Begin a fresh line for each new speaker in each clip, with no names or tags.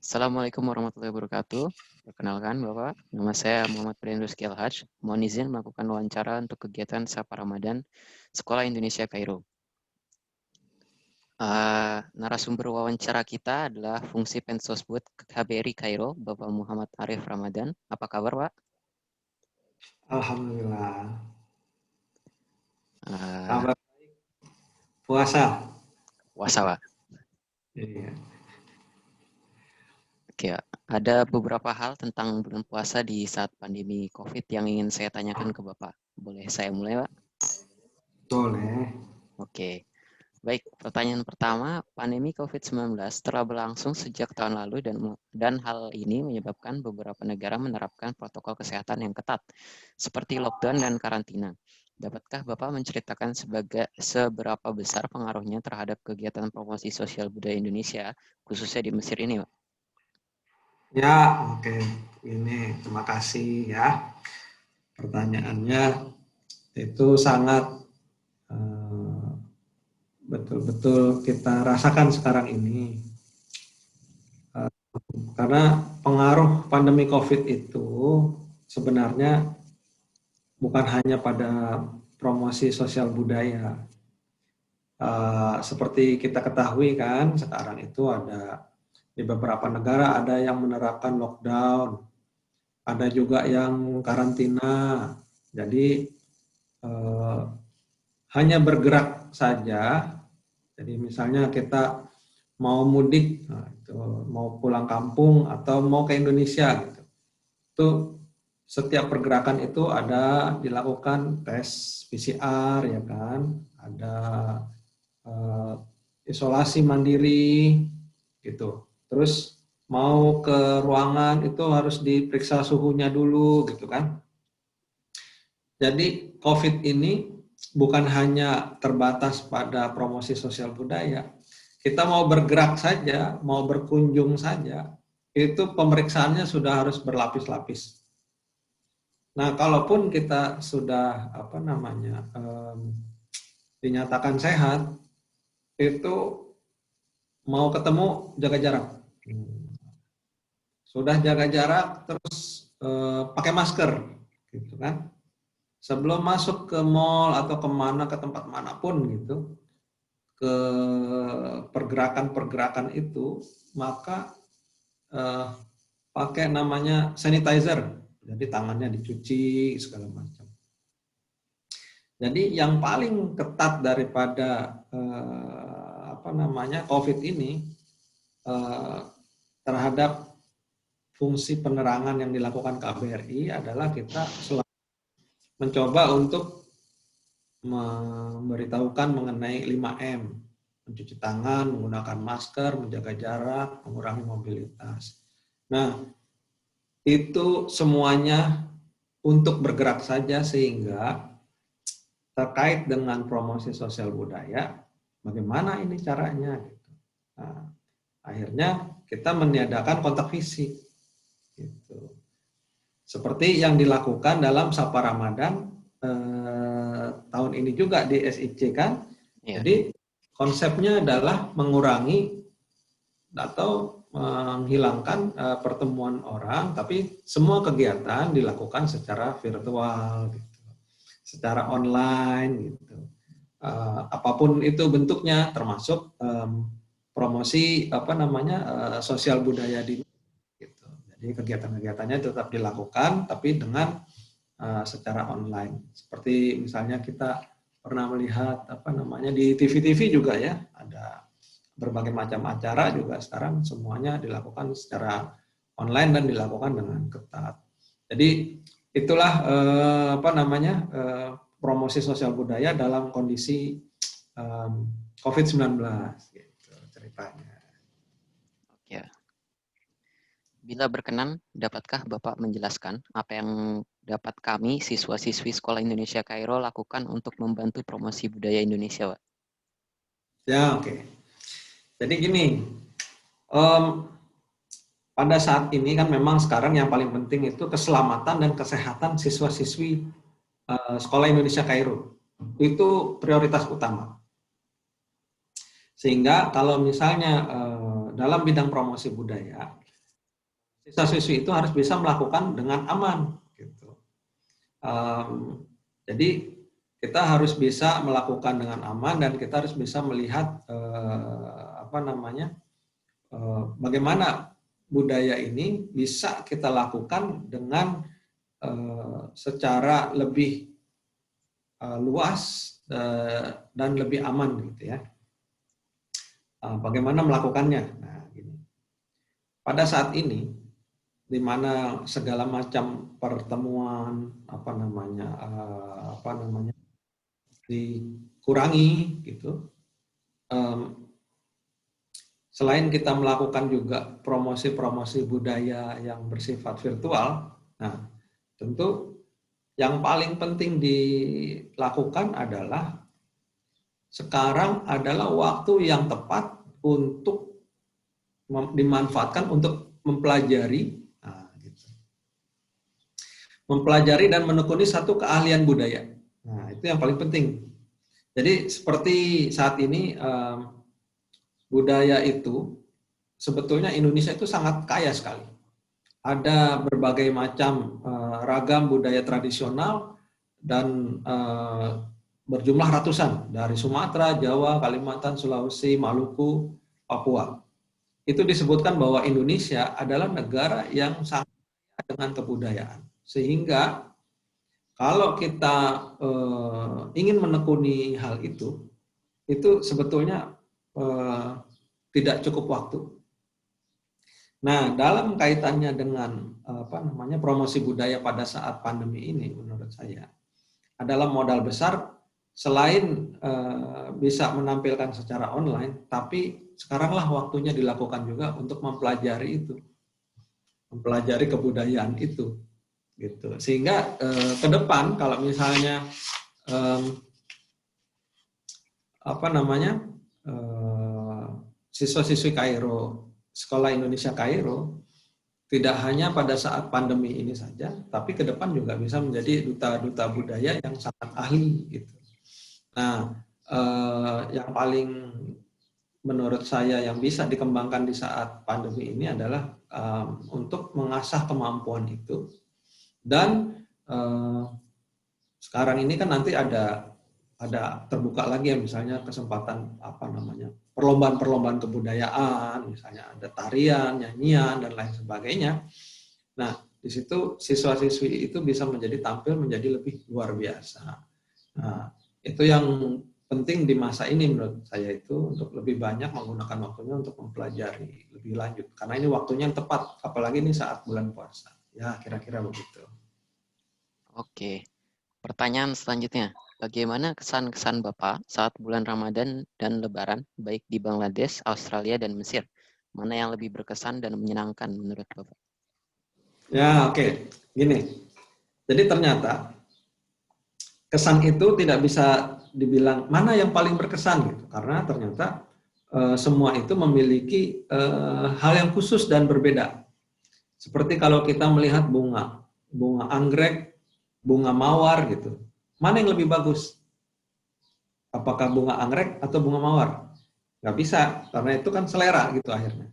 Assalamualaikum warahmatullahi wabarakatuh. Perkenalkan Bapak, nama saya Muhammad Priyandus Kialhaj. Mohon izin melakukan wawancara untuk kegiatan Sapa Ramadan Sekolah Indonesia Kairo. Narasumber wawancara kita adalah fungsi Pensosbud KBRI Kairo, Bapak Muhammad Arif Ramadan. Apa kabar, Pak?
Alhamdulillah.
Uh,
Kabar puasa.
Puasa, Pak.
Iya.
Oke, ada beberapa hal tentang bulan puasa di saat pandemi COVID yang ingin saya tanyakan ke Bapak. Boleh saya mulai, Pak?
Boleh.
Oke. Baik, pertanyaan pertama, pandemi COVID-19 telah berlangsung sejak tahun lalu dan hal ini menyebabkan beberapa negara menerapkan protokol kesehatan yang ketat, seperti lockdown dan karantina. Dapatkah Bapak menceritakan seberapa besar pengaruhnya terhadap kegiatan promosi sosial budaya Indonesia, khususnya di Mesir ini, Pak?
Ya, oke. Ini terima kasih ya. Pertanyaannya itu sangat eh, betul-betul kita rasakan sekarang ini. Karena pengaruh pandemi COVID itu sebenarnya bukan hanya pada promosi sosial budaya. Seperti kita ketahui kan, sekarang itu ada di beberapa negara ada yang menerapkan lockdown, ada juga yang karantina. Jadi hanya bergerak saja. Jadi misalnya kita mau mudik, nah itu, mau pulang kampung atau mau ke Indonesia gitu. Itu setiap pergerakan itu ada dilakukan tes PCR ya kan, ada uh, isolasi mandiri gitu. Terus mau ke ruangan itu harus diperiksa suhunya dulu gitu kan. Jadi COVID ini bukan hanya terbatas pada promosi sosial budaya. Kita mau bergerak saja, mau berkunjung saja, itu pemeriksaannya sudah harus berlapis-lapis. Nah, kalaupun kita sudah dinyatakan sehat, itu mau ketemu jaga jarak. Sudah jaga jarak terus pakai masker, gitu kan? Sebelum masuk ke mall atau kemana ke tempat manapun gitu, ke pergerakan-pergerakan itu, maka pakai namanya sanitizer, jadi tangannya dicuci segala macam. Jadi yang paling ketat daripada COVID ini terhadap fungsi penerangan yang dilakukan KBRI adalah kita selalu mencoba untuk memberitahukan mengenai 5M, mencuci tangan, menggunakan masker, menjaga jarak, mengurangi mobilitas. Nah, itu semuanya untuk bergerak saja sehingga terkait dengan promosi sosial budaya, bagaimana ini caranya? Nah, akhirnya kita meniadakan kontak fisik. Gitu. Seperti yang dilakukan dalam Sapa Ramadan tahun ini juga di SIC kan.
Ya.
Jadi konsepnya adalah mengurangi atau menghilangkan pertemuan orang, tapi semua kegiatan dilakukan secara virtual, gitu, secara online, gitu. Apapun itu bentuknya, termasuk promosi sosial budaya di gitu. Jadi kegiatan-kegiatannya tetap dilakukan, tapi dengan secara online. Seperti misalnya kita pernah melihat di TV-TV juga ya, ada berbagai macam acara juga sekarang semuanya dilakukan secara online dan dilakukan dengan ketat. Jadi itulah promosi sosial budaya dalam kondisi COVID-19 gitu ceritanya.
Oke. Bila berkenan, dapatkah Bapak menjelaskan apa yang dapat kami, siswa-siswi Sekolah Indonesia Kairo, lakukan untuk membantu promosi budaya Indonesia, Pak?
Ya, oke. Jadi gini, pada saat ini kan memang sekarang yang paling penting itu keselamatan dan kesehatan siswa-siswi Sekolah Indonesia Kairo. Itu prioritas utama. Sehingga kalau misalnya dalam bidang promosi budaya, siswa-siswi itu harus bisa melakukan dengan aman. Gitu. Jadi kita harus bisa melakukan dengan aman dan kita harus bisa melihat bagaimana budaya ini bisa kita lakukan dengan secara lebih luas dan lebih aman gitu ya. Bagaimana melakukannya? Nah, gini. Pada saat ini, di mana segala macam pertemuan dikurangi gitu. Selain kita melakukan juga promosi-promosi budaya yang bersifat virtual, nah tentu yang paling penting dilakukan adalah sekarang adalah waktu yang tepat untuk dimanfaatkan untuk mempelajari, mempelajari dan menekuni satu keahlian budaya. Nah, itu yang paling penting. Jadi seperti saat ini budaya itu sebetulnya Indonesia itu sangat kaya sekali. Ada berbagai macam ragam budaya tradisional dan berjumlah ratusan dari Sumatera, Jawa, Kalimantan, Sulawesi, Maluku, Papua. Itu disebutkan bahwa Indonesia adalah negara yang sangat kaya dengan kebudayaan. Sehingga kalau kita ingin menekuni hal itu sebetulnya tidak cukup waktu. Nah, dalam kaitannya dengan promosi budaya pada saat pandemi ini, menurut saya adalah modal besar. Selain bisa menampilkan secara online, tapi sekaranglah waktunya dilakukan juga untuk mempelajari itu, mempelajari kebudayaan itu, gitu. Sehingga ke depan kalau misalnya siswa-siswi Kairo, Sekolah Indonesia Kairo, tidak hanya pada saat pandemi ini saja, tapi ke depan juga bisa menjadi duta-duta budaya yang sangat ahli, gitu. Nah, yang paling menurut saya yang bisa dikembangkan di saat pandemi ini adalah untuk mengasah kemampuan itu. Dan sekarang ini kan nanti ada terbuka lagi ya, misalnya kesempatan perlombaan-perlombaan kebudayaan, misalnya ada tarian, nyanyian dan lain sebagainya. Nah, di situ siswa-siswi itu bisa tampil menjadi lebih luar biasa. Nah, itu yang penting di masa ini menurut saya, itu untuk lebih banyak menggunakan waktunya untuk mempelajari lebih lanjut. Karena ini waktunya yang tepat, apalagi ini saat bulan puasa. Ya, kira-kira begitu.
Oke, pertanyaan selanjutnya. Bagaimana kesan-kesan Bapak saat bulan Ramadan dan Lebaran, baik di Bangladesh, Australia, dan Mesir? Mana yang lebih berkesan dan menyenangkan menurut Bapak?
Ya, oke. Gini, jadi ternyata kesan itu tidak bisa dibilang mana yang paling berkesan gitu, karena ternyata semua itu memiliki hal yang khusus dan berbeda. Seperti kalau kita melihat bunga anggrek, bunga mawar gitu, mana yang lebih bagus? Apakah bunga anggrek atau bunga mawar? Nggak bisa, karena itu kan selera gitu akhirnya.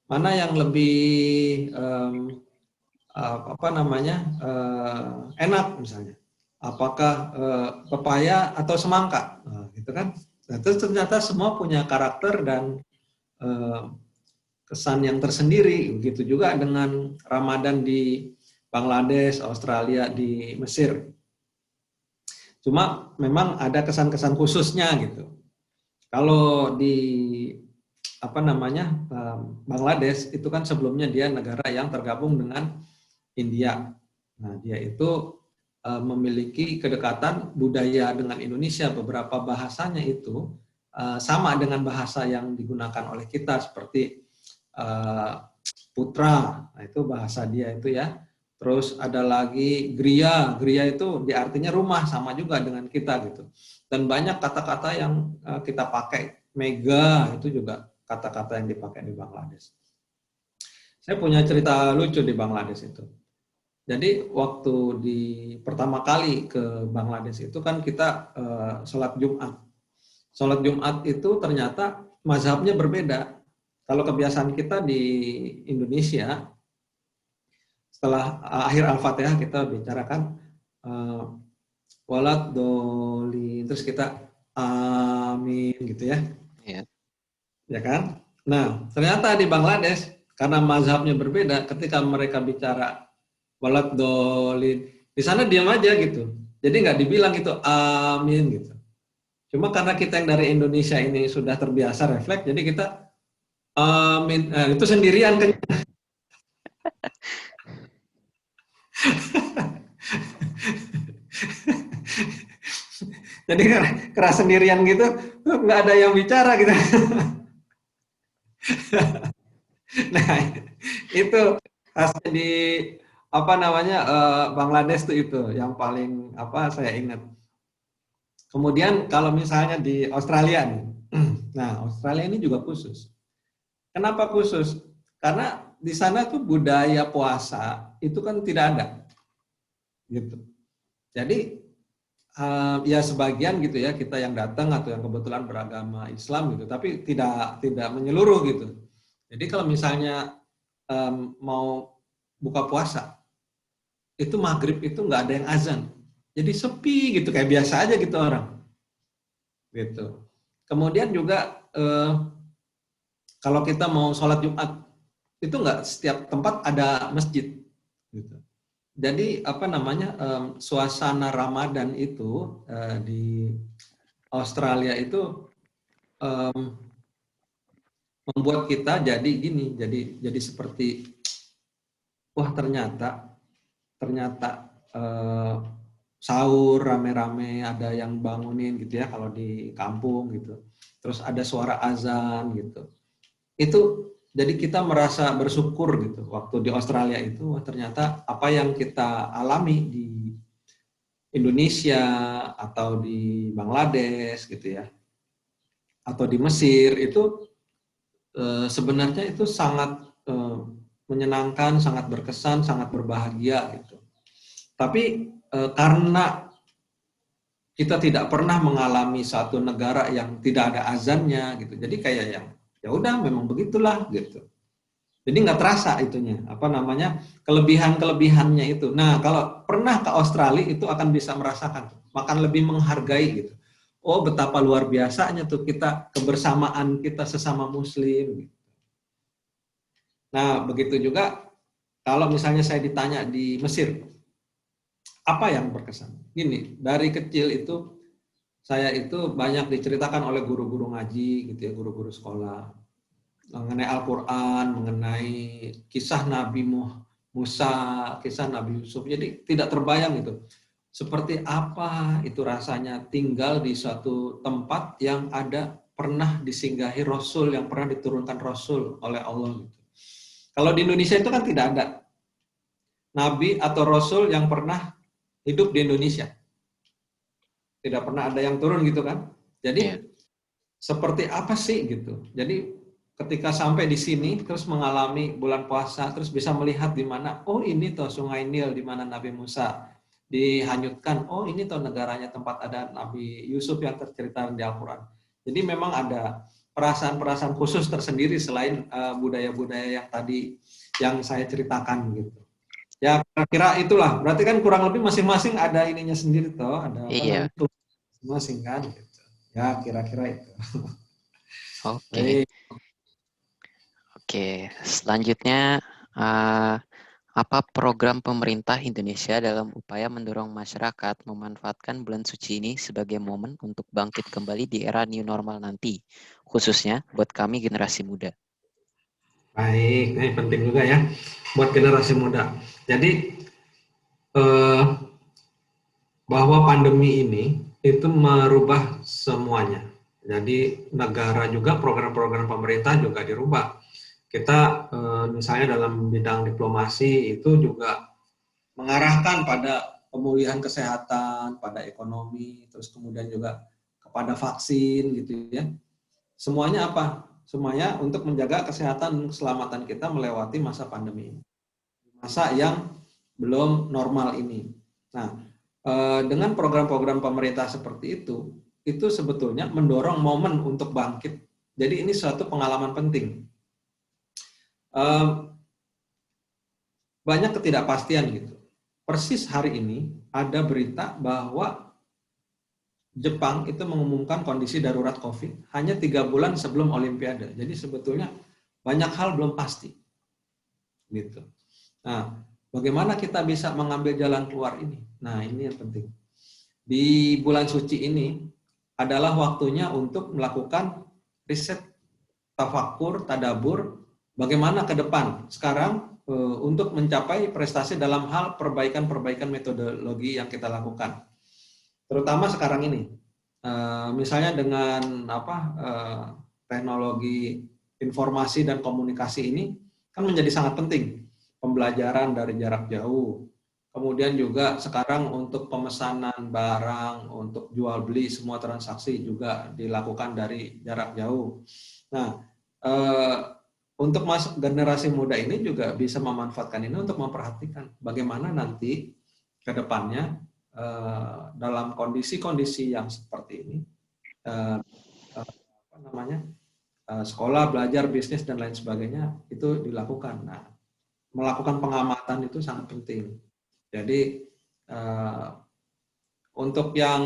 Mana yang lebih enak misalnya, apakah pepaya atau semangka, gitu kan. Nah, itu ternyata semua punya karakter dan kesan yang tersendiri. Begitu juga dengan Ramadan di Bangladesh, Australia, di Mesir. Cuma memang ada kesan-kesan khususnya gitu. Kalau di Bangladesh itu kan sebelumnya dia negara yang tergabung dengan India. Nah, dia itu memiliki kedekatan budaya dengan Indonesia. Beberapa bahasanya itu sama dengan bahasa yang digunakan oleh kita, seperti putra. Nah, itu bahasa dia itu ya. Terus ada lagi griya. Griya itu artinya rumah, sama juga dengan kita gitu. Dan banyak kata-kata yang kita pakai. Mega itu juga kata-kata yang dipakai di Bangladesh. Saya punya cerita lucu di Bangladesh itu. Jadi waktu pertama kali ke Bangladesh itu kan kita sholat Jumat. Sholat Jumat itu ternyata mazhabnya berbeda. kalau kebiasaan kita di Indonesia, setelah akhir Al-Fatihah kita bicarakan walat dolin, terus kita amin gitu ya.
Iya.
Ya kan? Nah, ternyata di Bangladesh karena mazhabnya berbeda, ketika mereka bicara walat dolin, di sana diam aja gitu. Jadi nggak dibilang itu amin gitu. Cuma karena kita yang dari Indonesia ini sudah terbiasa refleks, jadi kita amin. Itu sendirian kan. Jadi keras sendirian gitu, nggak ada yang bicara gitu. Nah, itu hasil di apa namanya Bangladesh tuh itu yang paling apa saya ingat. Kemudian kalau misalnya di Australia nih, nah Australia ini juga khusus. Kenapa khusus? Karena di sana tuh budaya puasa itu kan tidak ada, gitu. Jadi ya sebagian gitu ya kita yang datang atau yang kebetulan beragama Islam gitu, tapi tidak menyeluruh gitu. Jadi kalau misalnya mau buka puasa, itu maghrib itu nggak ada yang azan, jadi sepi gitu kayak biasa aja gitu orang, gitu. Kemudian juga kalau kita mau sholat Jumat itu nggak setiap tempat ada masjid, gitu. Jadi apa namanya suasana Ramadan itu di Australia itu membuat kita jadi gini, jadi seperti wah ternyata sahur rame-rame, ada yang bangunin gitu ya kalau di kampung gitu. Terus ada suara azan gitu. Itu jadi kita merasa bersyukur gitu waktu di Australia itu, wah ternyata apa yang kita alami di Indonesia atau di Bangladesh gitu ya, atau di Mesir itu sebenarnya itu sangat menyenangkan, sangat berkesan, sangat berbahagia gitu. Tapi karena kita tidak pernah mengalami satu negara yang tidak ada azannya gitu, jadi kayak yang ya udah memang begitulah gitu. Jadi nggak terasa itunya, apa namanya kelebihannya itu. Nah kalau pernah ke Australia itu akan bisa merasakan, akan lebih menghargai gitu. Oh betapa luar biasanya tuh kita kebersamaan kita sesama Muslim. Gitu. Nah begitu juga kalau misalnya saya ditanya di Mesir, apa yang berkesan? Gini, dari kecil itu saya itu banyak diceritakan oleh guru-guru ngaji gitu ya, guru-guru sekolah mengenai Al-Quran, mengenai kisah Nabi Musa, kisah Nabi Yusuf. Jadi tidak terbayang itu. Seperti apa itu rasanya tinggal di suatu tempat yang ada pernah disinggahi Rasul, yang pernah diturunkan Rasul oleh Allah. Gitu. Kalau di Indonesia itu kan tidak ada Nabi atau Rasul yang pernah hidup di Indonesia. Tidak pernah ada yang turun gitu kan. Jadi seperti apa sih gitu. Jadi ketika sampai di sini terus mengalami bulan puasa terus bisa melihat di mana oh ini tuh Sungai Nil di mana Nabi Musa dihanyutkan. Oh ini tuh negaranya tempat ada Nabi Yusuf yang tercerita di Al-Qur'an. Jadi memang ada perasaan-perasaan khusus tersendiri selain budaya-budaya yang tadi yang saya ceritakan gitu. Ya kira-kira itulah. Berarti kan kurang lebih masing-masing ada ininya sendiri toh, ada apa namanya masing-masing kan gitu. Ya kira-kira itu.
Oke. Oke, selanjutnya apa program pemerintah Indonesia dalam upaya mendorong masyarakat memanfaatkan bulan suci ini sebagai momen untuk bangkit kembali di era new normal nanti, khususnya buat kami generasi muda?
Baik, ini penting juga ya buat generasi muda. Jadi bahwa pandemi ini itu merubah semuanya. Jadi negara juga program-program pemerintah juga dirubah. Kita misalnya dalam bidang diplomasi itu juga mengarahkan pada pemulihan kesehatan, pada ekonomi, terus kemudian juga kepada vaksin gitu ya. Semuanya apa? Semuanya untuk menjaga kesehatan dan keselamatan kita melewati masa pandemi ini. Masa yang belum normal ini. Nah, dengan program-program pemerintah seperti itu sebetulnya mendorong momen untuk bangkit. Jadi ini suatu pengalaman penting. banyak ketidakpastian gitu. Persis hari ini ada berita bahwa Jepang itu mengumumkan kondisi darurat COVID hanya 3 bulan sebelum Olimpiade. Jadi sebetulnya banyak hal belum pasti, gitu. Nah, bagaimana kita bisa mengambil jalan keluar ini? Nah, ini yang penting. Di bulan suci ini adalah waktunya untuk melakukan riset, tafakur, tadabur, bagaimana ke depan sekarang untuk mencapai prestasi dalam hal perbaikan-perbaikan metodologi yang kita lakukan. Terutama sekarang ini, misalnya dengan teknologi informasi dan komunikasi ini kan menjadi sangat penting. Pembelajaran dari jarak jauh, kemudian juga sekarang untuk pemesanan barang, untuk jual beli semua transaksi juga dilakukan dari jarak jauh. Nah, untuk masuk generasi muda ini juga bisa memanfaatkan ini untuk memperhatikan bagaimana nanti ke depannya dalam kondisi-kondisi yang seperti ini, sekolah, belajar, bisnis dan lain sebagainya itu dilakukan. Nah, melakukan pengamatan itu sangat penting. Jadi untuk yang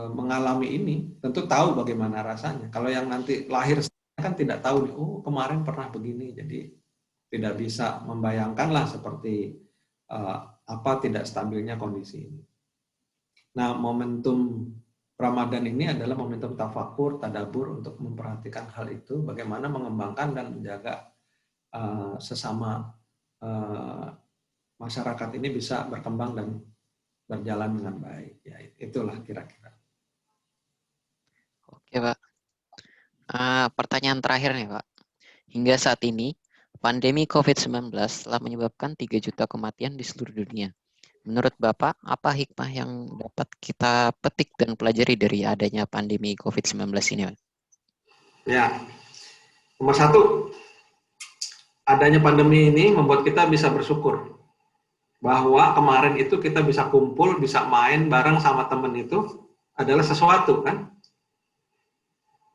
mengalami ini tentu tahu bagaimana rasanya. Kalau yang nanti lahir kan tidak tahu nih, oh kemarin pernah begini, jadi tidak bisa membayangkan lah seperti apa tidak stabilnya kondisi ini. Nah, momentum Ramadan ini adalah momentum tafakur, tadabur untuk memperhatikan hal itu, bagaimana mengembangkan dan menjaga sesama masyarakat ini bisa berkembang dan berjalan dengan baik. Ya, itulah kira-kira.
Oke, Pak. Pertanyaan terakhir nih, Pak. Hingga saat ini, pandemi COVID-19 telah menyebabkan 3 juta kematian di seluruh dunia. Menurut Bapak, apa hikmah yang dapat kita petik dan pelajari dari adanya pandemi COVID-19 ini, Pak?
Ya, nomor satu, adanya pandemi ini membuat kita bisa bersyukur bahwa kemarin itu kita bisa kumpul, bisa main bareng sama temen itu adalah sesuatu kan.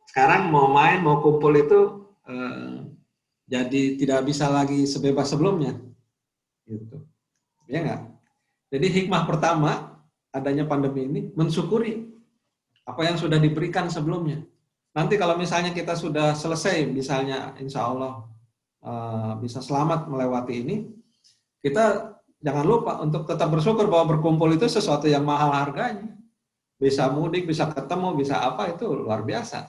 Sekarang mau main, mau kumpul itu jadi tidak bisa lagi sebebas sebelumnya, gitu. Ya nggak? Jadi hikmah pertama adanya pandemi ini mensyukuri apa yang sudah diberikan sebelumnya. Nanti kalau misalnya kita sudah selesai, misalnya insya Allah bisa selamat melewati ini, kita jangan lupa untuk tetap bersyukur bahwa berkumpul itu sesuatu yang mahal harganya. Bisa mudik, bisa ketemu, bisa apa, itu luar biasa.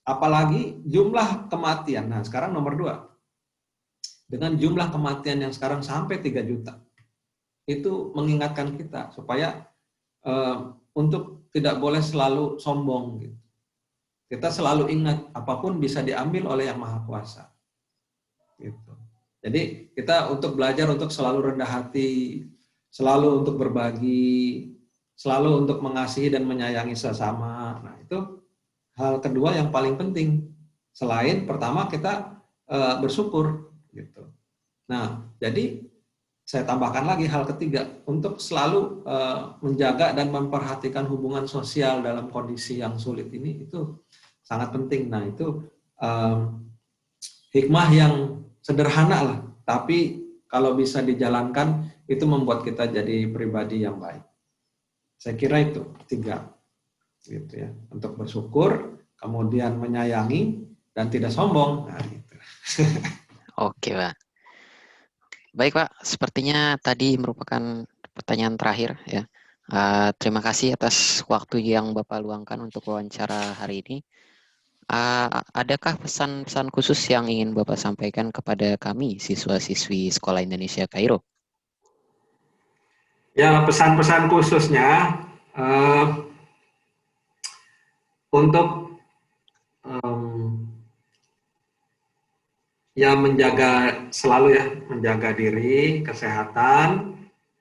Apalagi jumlah kematian. Nah, sekarang nomor 2. Dengan jumlah kematian yang sekarang sampai 3 juta. Itu mengingatkan kita supaya untuk tidak boleh selalu sombong. Gitu. Kita selalu ingat, apapun bisa diambil oleh Yang Maha Kuasa. Gitu. Jadi kita untuk belajar untuk selalu rendah hati, selalu untuk berbagi, selalu untuk mengasihi dan menyayangi sesama. Nah, itu hal kedua yang paling penting. Selain pertama kita bersyukur gitu. Nah, jadi saya tambahkan lagi hal ketiga, untuk selalu menjaga dan memperhatikan hubungan sosial dalam kondisi yang sulit ini, itu sangat penting. Nah, itu hikmah yang sederhana lah, tapi kalau bisa dijalankan, itu membuat kita jadi pribadi yang baik. Saya kira itu 3, gitu ya, untuk bersyukur, kemudian menyayangi, dan tidak sombong. Nah, gitu.
Oke, Pak. Baik, Pak. Sepertinya tadi merupakan pertanyaan terakhir ya. Terima kasih atas waktu yang Bapak luangkan untuk wawancara hari ini. Adakah pesan-pesan khusus yang ingin Bapak sampaikan kepada kami, siswa-siswi Sekolah Indonesia Kairo?
Ya, pesan-pesan khususnya untuk ya menjaga selalu ya, menjaga diri, kesehatan,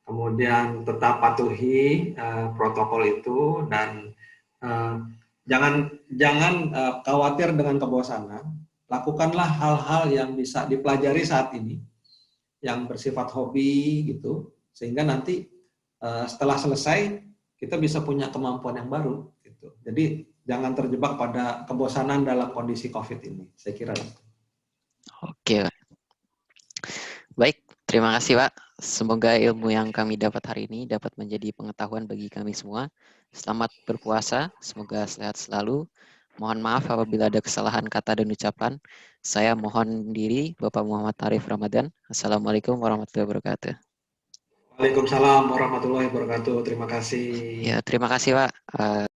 kemudian tetap patuhi protokol itu, dan jangan khawatir dengan kebosanan. Lakukanlah hal-hal yang bisa dipelajari saat ini, yang bersifat hobi gitu, sehingga nanti setelah selesai kita bisa punya kemampuan yang baru gitu. Jadi jangan terjebak pada kebosanan dalam kondisi COVID ini. Saya kira itu.
Oke, Pak. Baik, terima kasih Pak. Semoga ilmu yang kami dapat hari ini dapat menjadi pengetahuan bagi kami semua. Selamat berpuasa, semoga sehat selalu. Mohon maaf apabila ada kesalahan kata dan ucapan. Saya mohon diri, Bapak Muhammad Arif Ramadan. Assalamualaikum warahmatullahi wabarakatuh.
Waalaikumsalam warahmatullahi wabarakatuh. Terima kasih.
Ya, terima kasih Pak.